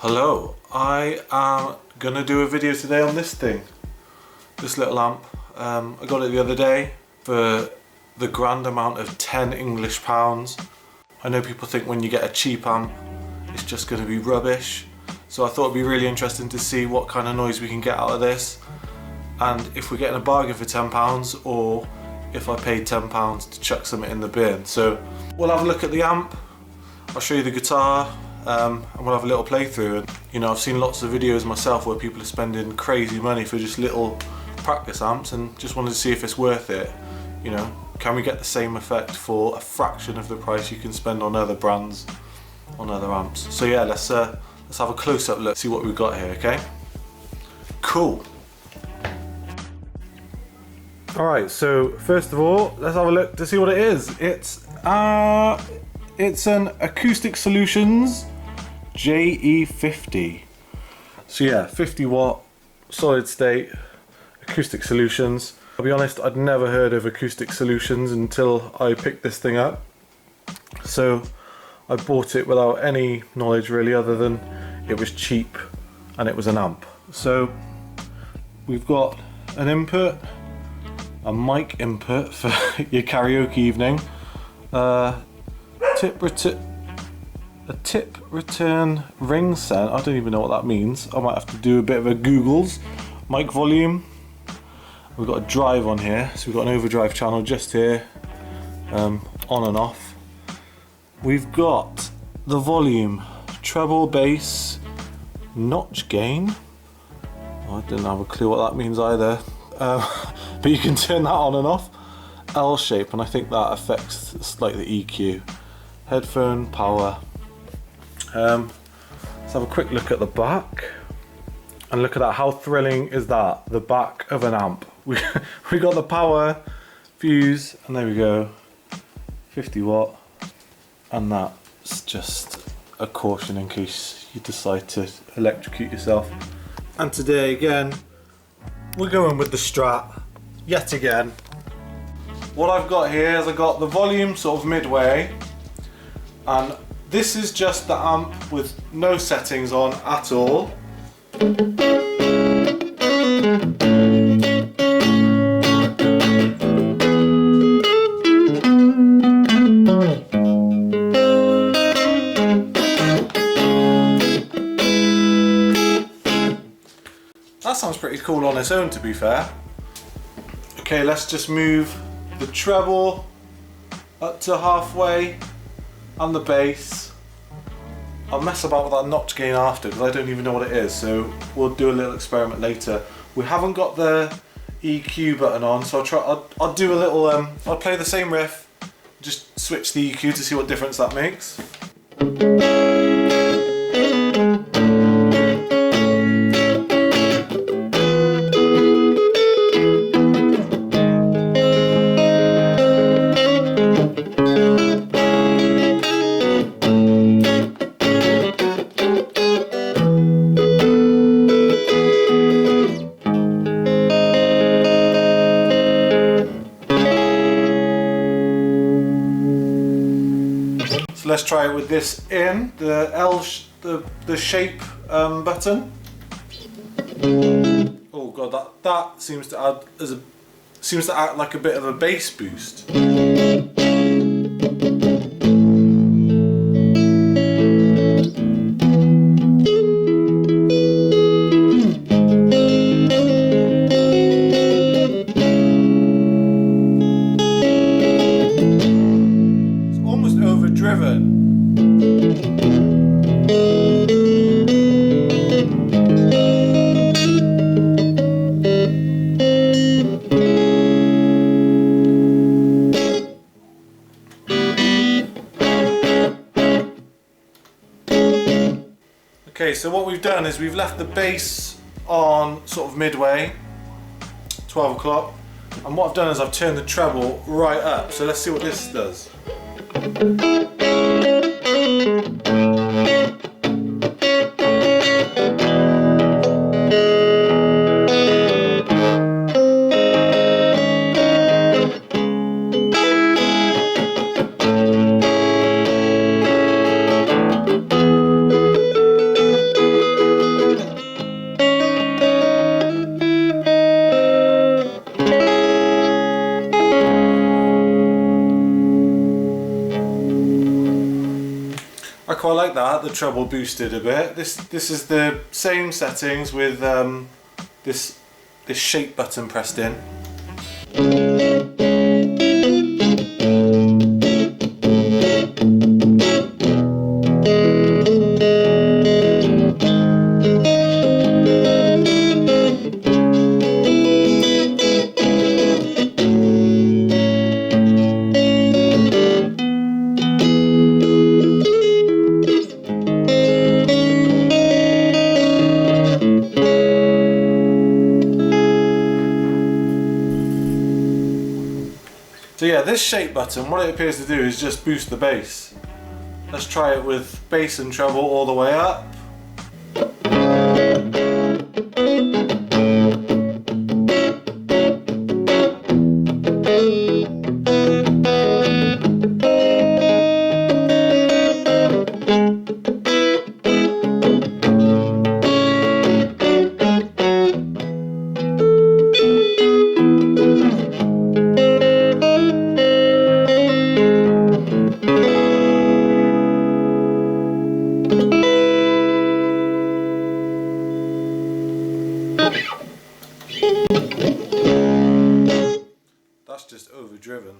Hello, I am gonna do a video today on this thing, this little amp. I got it the other day for the grand amount of 10 English pounds. I know people think when you get a cheap amp it's just gonna be rubbish, so I thought it'd be really interesting to see what kind of noise we can get out of this, and if we're getting a bargain for £10 or if I paid £10 to chuck something in the bin. So we'll have a look at the amp, I'll show you the guitar, and we'll have a little playthrough. And you know, I've seen lots of videos myself where people are spending crazy money for just little practice amps, and just wanted to see if it's worth it. You know, can we get the same effect for a fraction of the price you can spend on other brands, on other amps? So yeah, let's have a close-up look, see what we've got here, okay? Cool. Alright, so first of all, let's have a look to see what it is. It's an Acoustic Solutions JE50. So yeah, 50 watt, solid state, Acoustic Solutions. I'll be honest, I'd never heard of Acoustic Solutions until I picked this thing up. So I bought it without any knowledge really, other than it was cheap and it was an amp. So we've got an input, a mic input for your karaoke evening, a tip return ring set. I don't even know what that means. I might have to do a bit of a Googles. Mic volume. We've got a drive on here, so we've got an overdrive channel just here, on and off. We've got the volume, treble, bass, notch gain. I didn't have a clue what that means either, but you can turn that on and off. L shape, and I think that affects slightly the EQ. Headphone, power. Let's have a quick look at the back, and look at that. How thrilling is that? The back of an amp. We got the power, fuse, and there we go. 50 watt, and that's just a caution in case you decide to electrocute yourself. And today again, we're going with the Strat yet again. What I've got here is I got the volume sort of midway, and this is just the amp with no settings on at all. That sounds pretty cool on its own, to be fair. Okay, let's just move the treble up to halfway and the bass. I'll mess about with that notch gain after because I don't even know what it is, so we'll do a little experiment later. We haven't got the EQ button on, so I'll do a little I'll play the same riff, just switch the EQ to see what difference that makes. So let's try it with this in the the shape button. Oh god, that seems to act like a bit of a bass boost. Okay, so what we've done is we've left the bass on sort of midway, 12 o'clock, and what I've done is I've turned the treble right up, so let's see what this does. the treble boosted a bit. This is the same settings with this shape button pressed in. So yeah, this shape button, what it appears to do is just boost the bass. Let's try it with bass and treble all the way up. That's just overdriven.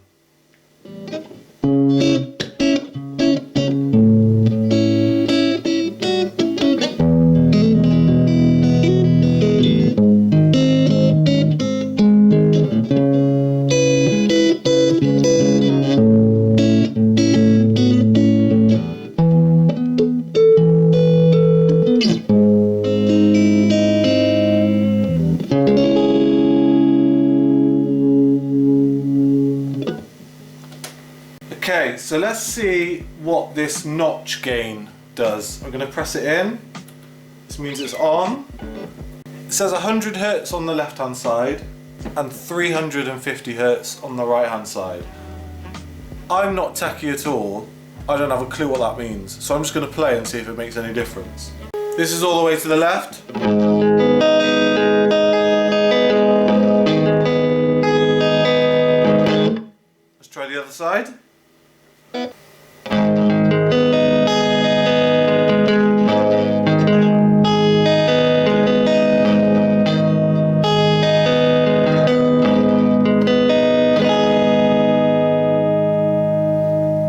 Okay, so let's see what this notch gain does. I'm going to press it in. This means it's on. It says 100 Hz on the left hand side and 350 Hz on the right hand side. I'm not techie at all. I don't have a clue what that means. So I'm just going to play and see if it makes any difference. This is all the way to the left. Let's try the other side.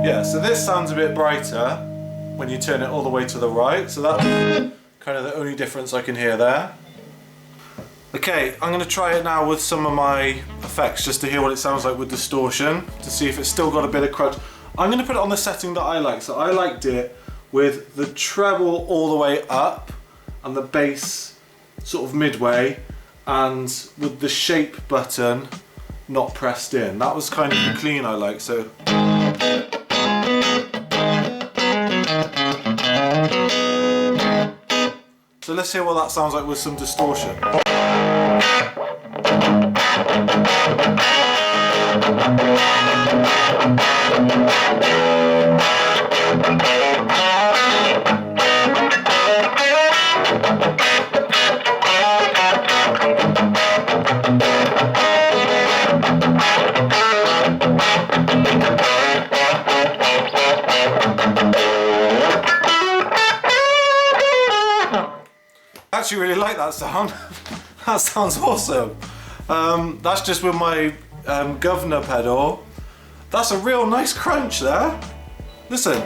Yeah, so this sounds a bit brighter when you turn it all the way to the right, so that's kind of the only difference I can hear there. Okay, I'm going to try it now with some of my effects just to hear what it sounds like with distortion, to see if it's still got a bit of crunch. I'm going to put it on the setting that I like, so I liked it with the treble all the way up and the bass sort of midway, and with the shape button not pressed in. That was kind of the clean I like, so. So let's hear what that sounds like with some distortion. I actually really like that sound. That sounds awesome. That's just with my governor pedal. That's a real nice crunch there. Listen.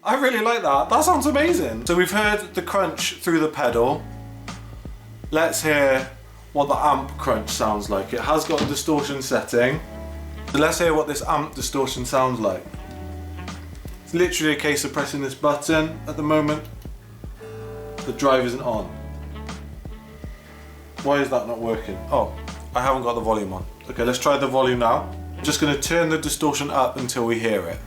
I really like that. That sounds amazing. So we've heard the crunch through the pedal. Let's hear what the amp crunch sounds like. It has got a distortion setting. So let's hear what this amp distortion sounds like. It's literally a case of pressing this button at the moment. The drive isn't on. Why is that not working? Oh, I haven't got the volume on. Okay, let's try the volume now. I'm just going to turn the distortion up until we hear it.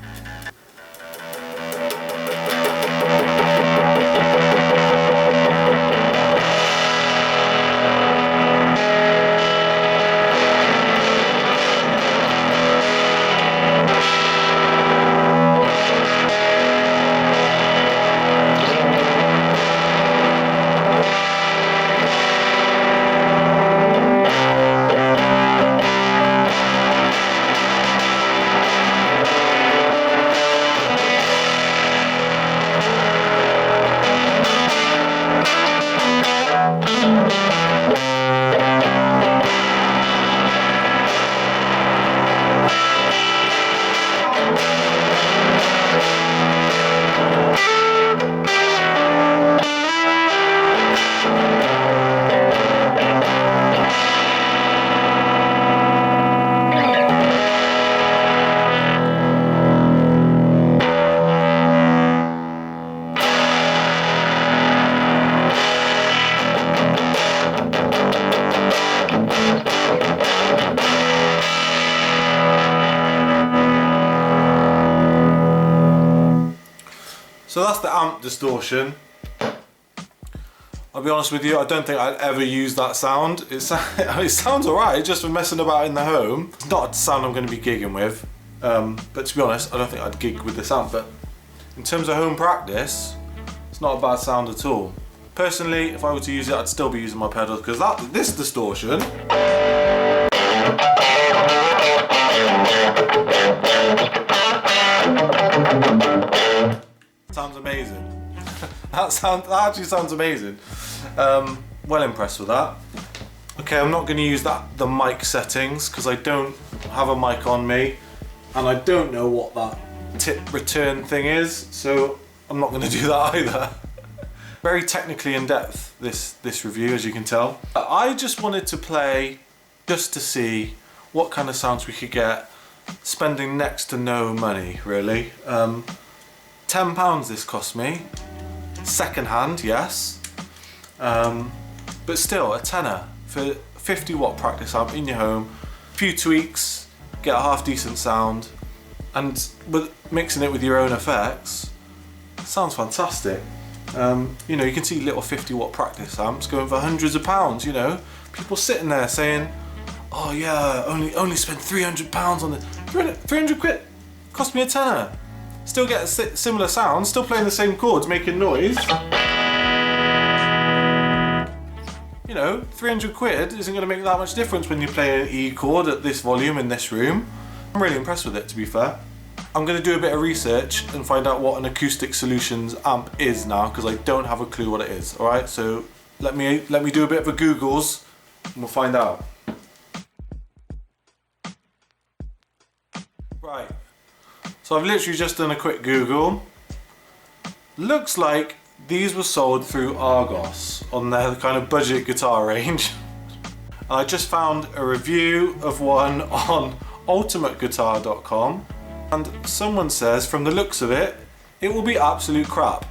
So that's the amp distortion. I'll be honest with you, I don't think I'd ever use that sound. It sounds alright just for messing about in the home. It's not a sound I'm going to be gigging with. But to be honest, I don't think I'd gig with this amp. But in terms of home practice, it's not a bad sound at all. Personally, if I were to use it, I'd still be using my pedals because this distortion sounds amazing. That actually sounds amazing. Well impressed with that. Okay, I'm not going to use the mic settings because I don't have a mic on me and I don't know what that tip return thing is, so I'm not going to do that either. Very technically in depth, this review, as you can tell. I just wanted to play just to see what kind of sounds we could get spending next to no money, really. £10 this cost me. Second hand, yes. But still, a tenner for 50 watt practice amp in your home. A few tweaks, get a half decent sound, and with mixing it with your own effects, sounds fantastic. You know, you can see little 50 watt practice amps going for hundreds of pounds, you know. People sitting there saying, oh yeah, only spent £300 on this. 300 quid, cost me a tenner. Still get a similar sound, still playing the same chords, making noise. You know, 300 quid isn't going to make that much difference when you play an E chord at this volume in this room. I'm really impressed with it, to be fair. I'm going to do a bit of research and find out what an Acoustic Solutions amp is now, because I don't have a clue what it is. Alright, so let me do a bit of a Googles and we'll find out. Right, so I've literally just done a quick Google. Looks like these were sold through Argos on their kind of budget guitar range. I just found a review of one on ultimateguitar.com. And someone says, from the looks of it, it will be absolute crap.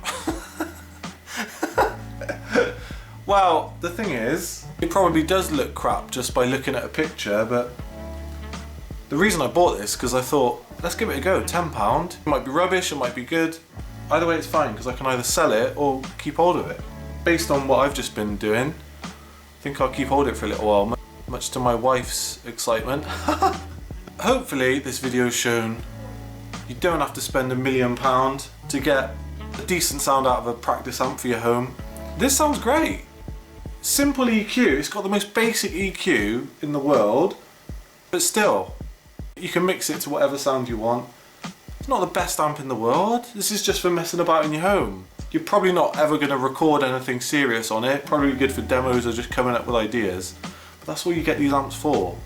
Well, the thing is, it probably does look crap just by looking at a picture, but the reason I bought this because I thought, let's give it a go, £10. It might be rubbish, it might be good. Either way it's fine because I can either sell it or keep hold of it. Based on what I've just been doing, I think I'll keep hold of it for a little while, much to my wife's excitement. Hopefully this video has shown you don't have to spend £1 million to get a decent sound out of a practice amp for your home. This sounds great. Simple EQ, it's got the most basic EQ in the world, but still, you can mix it to whatever sound you want. It's not the best amp in the world, this is just for messing about in your home. You're probably not ever going to record anything serious on it, probably good for demos or just coming up with ideas. But that's what you get these amps for.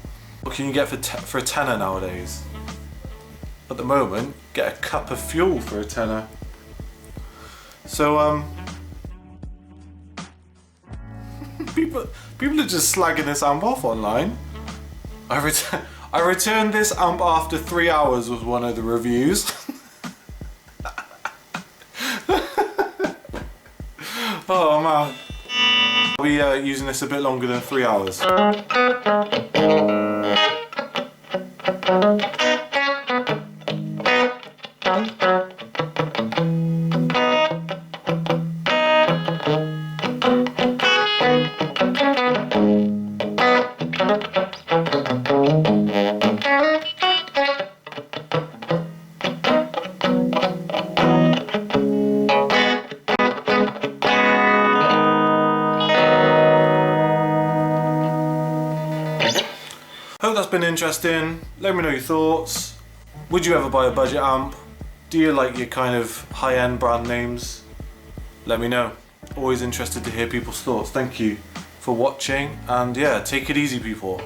What can you get for a tenner nowadays? At the moment, get a cup of fuel for a tenner. So people are just slagging this amp off online. I returned this amp after 3 hours was one of the reviews. Oh man. I'll be using this a bit longer than 3 hours. Hope that's been interesting. Let me know your thoughts. Would you ever buy a budget amp? Do you like your kind of high-end brand names? Let me know. Always interested to hear people's thoughts. Thank you for watching, and yeah, take it easy, people.